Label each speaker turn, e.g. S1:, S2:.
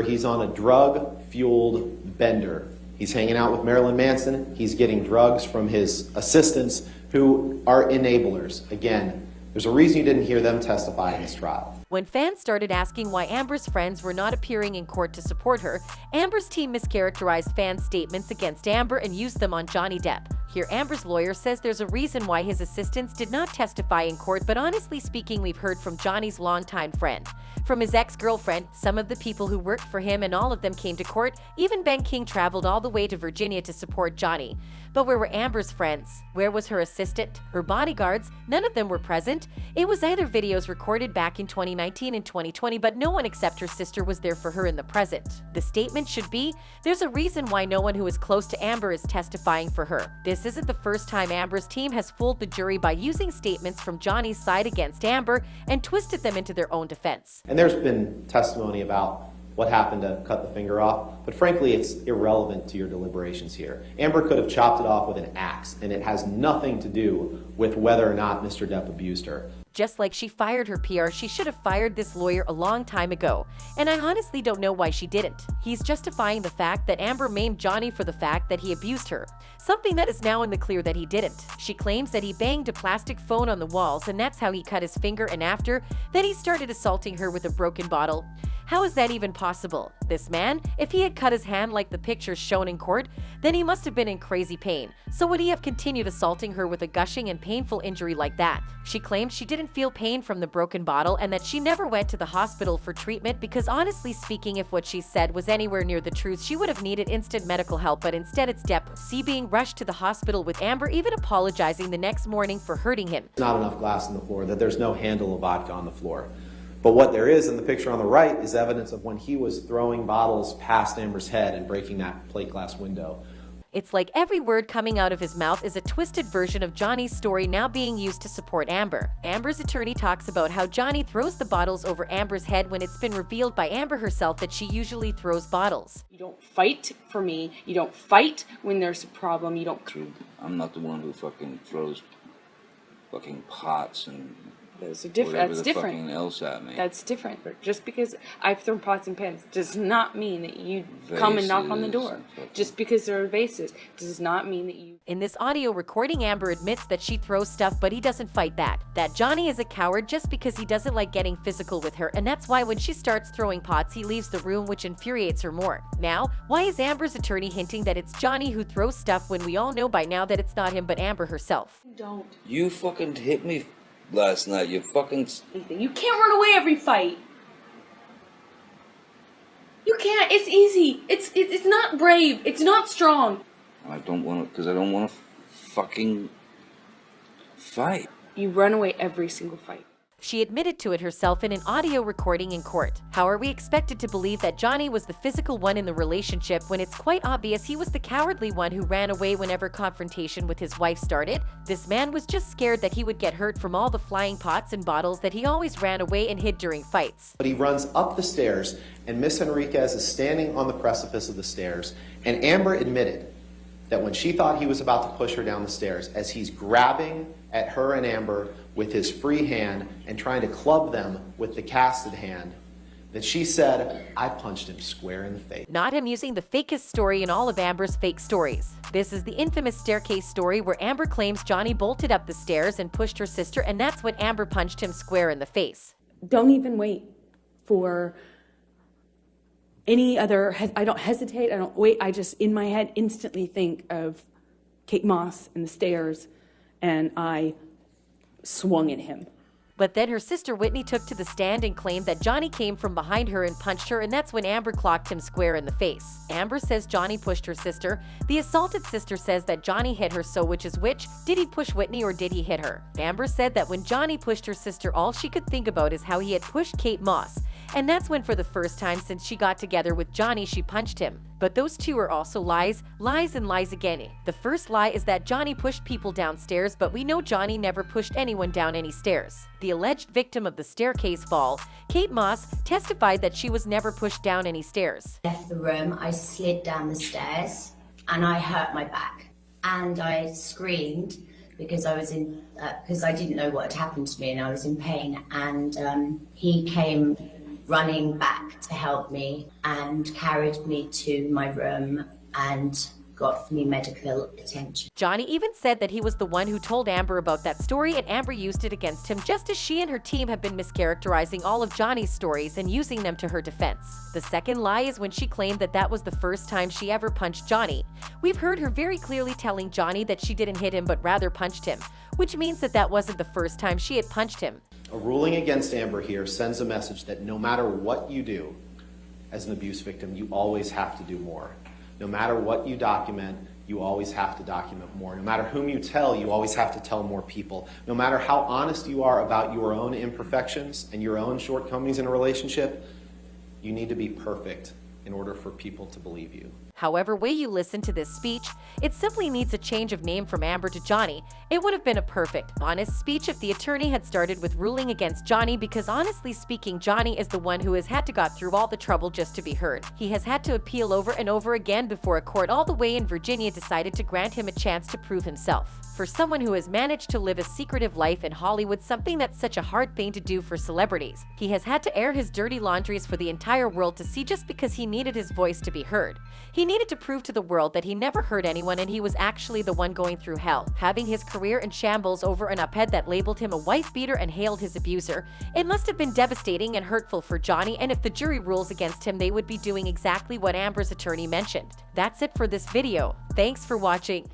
S1: He's on a drug-fueled bender. He's hanging out with Marilyn Manson. He's getting drugs from his assistants who are enablers. Again, there's a reason you didn't hear them testify in this trial.
S2: When fans started asking why Amber's friends were not appearing in court to support her, Amber's team mischaracterized fans' statements against Amber and used them on Johnny Depp. Here, Amber's lawyer says there's a reason why his assistants did not testify in court, but honestly speaking, we've heard from Johnny's longtime friend. From his ex-girlfriend, some of the people who worked for him, and all of them came to court. Even Ben King traveled all the way to Virginia to support Johnny. But where were Amber's friends? Where was her assistant? Her bodyguards? None of them were present. It was either videos recorded back in 2019 and 2020, but no one except her sister was there for her in the present. The statement should be, there's a reason why no one who is close to Amber is testifying for her. This isn't the first time Amber's team has fooled the jury by using statements from Johnny's side against Amber and twisted them into their own defense.
S1: And there's been testimony about what happened to cut the finger off, but frankly, it's irrelevant to your deliberations here. Amber could have chopped it off with an axe, and it has nothing to do with whether or not Mr. Depp abused her.
S2: Just like she fired her PR, she should have fired this lawyer a long time ago. And I honestly don't know why she didn't. He's justifying the fact that Amber maimed Johnny for the fact that he abused her. Something that is now in the clear that he didn't. She claims that he banged a plastic phone on the walls and that's how he cut his finger, and after, then he started assaulting her with a broken bottle. How is that even possible? This man, if he had cut his hand like the pictures shown in court, then he must have been in crazy pain. So would he have continued assaulting her with a gushing and painful injury like that? She claimed she didn't feel pain from the broken bottle and that she never went to the hospital for treatment because honestly speaking, if what she said was anywhere near the truth, she would have needed instant medical help, but instead it's Depp. See being rushed to the hospital with Amber even apologizing the next morning for hurting him.
S1: Not enough glass on the floor, that there's no handle of vodka on the floor. But what there is in the picture on the right is evidence of when he was throwing bottles past Amber's head and breaking that plate glass window.
S2: It's like every word coming out of his mouth is a twisted version of Johnny's story now being used to support Amber. Amber's attorney talks about how Johnny throws the bottles over Amber's head when it's been revealed by Amber herself that she usually throws bottles.
S3: You don't fight for me. You don't fight when there's a problem. You don't.
S4: True. I'm not the one who fucking throws fucking pots and
S3: Those are different. That's different.
S4: Fucking else at me.
S3: That's different. Just because I've thrown pots and pans does not mean that you come and knock on the door. Just because there are vases does not mean that you...
S2: In this audio recording, Amber admits that she throws stuff, but he doesn't fight that. That Johnny is a coward just because he doesn't like getting physical with her, and that's why when she starts throwing pots, he leaves the room, which infuriates her more. Now, why is Amber's attorney hinting that it's Johnny who throws stuff when we all know by now that it's not him but Amber herself?
S3: Don't.
S4: You fucking hit me last night. You fucking...
S3: You can't run away every fight. You can't. It's easy. It's not brave. It's not strong.
S4: I don't want to, because I don't want to fucking fight.
S3: You run away every single fight.
S2: She admitted to it herself in an audio recording in court. How are we expected to believe that Johnny was the physical one in the relationship when it's quite obvious he was the cowardly one who ran away whenever confrontation with his wife started? This man was just scared that he would get hurt from all the flying pots and bottles that he always ran away and hid during fights.
S1: But he runs up the stairs, and Miss Enriquez is standing on the precipice of the stairs, and Amber admitted that when she thought he was about to push her down the stairs, as he's grabbing at her and Amber with his free hand and trying to club them with the casted hand, that she said, "I punched him square in the face."
S2: Not him using the fakest story in all of Amber's fake stories. This is the infamous staircase story where Amber claims Johnny bolted up the stairs and pushed her sister, and that's when Amber punched him square in the face.
S3: Don't even wait for any other... I don't hesitate. I don't wait. I just, in my head, instantly think of Kate Moss and the stairs, and I swung at him.
S2: But then her sister Whitney took to the stand and claimed that Johnny came from behind her and punched her, and that's when Amber clocked him square in the face. Amber says Johnny pushed her sister. The assaulted sister says that Johnny hit her, so which is which? Did he push Whitney or did he hit her? Amber said that when Johnny pushed her sister, all she could think about is how he had pushed Kate Moss. And that's when for the first time since she got together with Johnny, she punched him. But those two are also lies, lies and lies again. The first lie is that Johnny pushed people downstairs, but we know Johnny never pushed anyone down any stairs. The alleged victim of the staircase fall, Kate Moss, testified that she was never pushed down any stairs.
S5: Left the room, I slid down the stairs and I hurt my back. And I screamed because I was because I didn't know what had happened to me and I was in pain. And he came running back to help me and carried me to my room and got me medical attention.
S2: Johnny even said that he was the one who told Amber about that story, and Amber used it against him, just as she and her team have been mischaracterizing all of Johnny's stories and using them to her defense. The second lie is when she claimed that that was the first time she ever punched Johnny. We've heard her very clearly telling Johnny that she didn't hit him but rather punched him, which means that that wasn't the first time she had punched him.
S1: A ruling against Amber here sends a message that no matter what you do as an abuse victim, you always have to do more. No matter what you document, you always have to document more. No matter whom you tell, you always have to tell more people. No matter how honest you are about your own imperfections and your own shortcomings in a relationship, you need to be perfect in order for people to believe you.
S2: However way you listen to this speech, it simply needs a change of name from Amber to Johnny. It would have been a perfect, honest speech if the attorney had started with ruling against Johnny, because honestly speaking, Johnny is the one who has had to got through all the trouble just to be heard. He has had to appeal over and over again before a court all the way in Virginia decided to grant him a chance to prove himself. For someone who has managed to live a secretive life in Hollywood, something that's such a hard thing to do for celebrities, he has had to air his dirty laundries for the entire world to see just because he needed his voice to be heard. He needed to prove to the world that he never hurt anyone and he was actually the one going through hell. Having his career in shambles over an op-ed that labeled him a wife beater and hailed his abuser, it must have been devastating and hurtful for Johnny, and if the jury rules against him, they would be doing exactly what Amber's attorney mentioned. That's it for this video. Thanks for watching.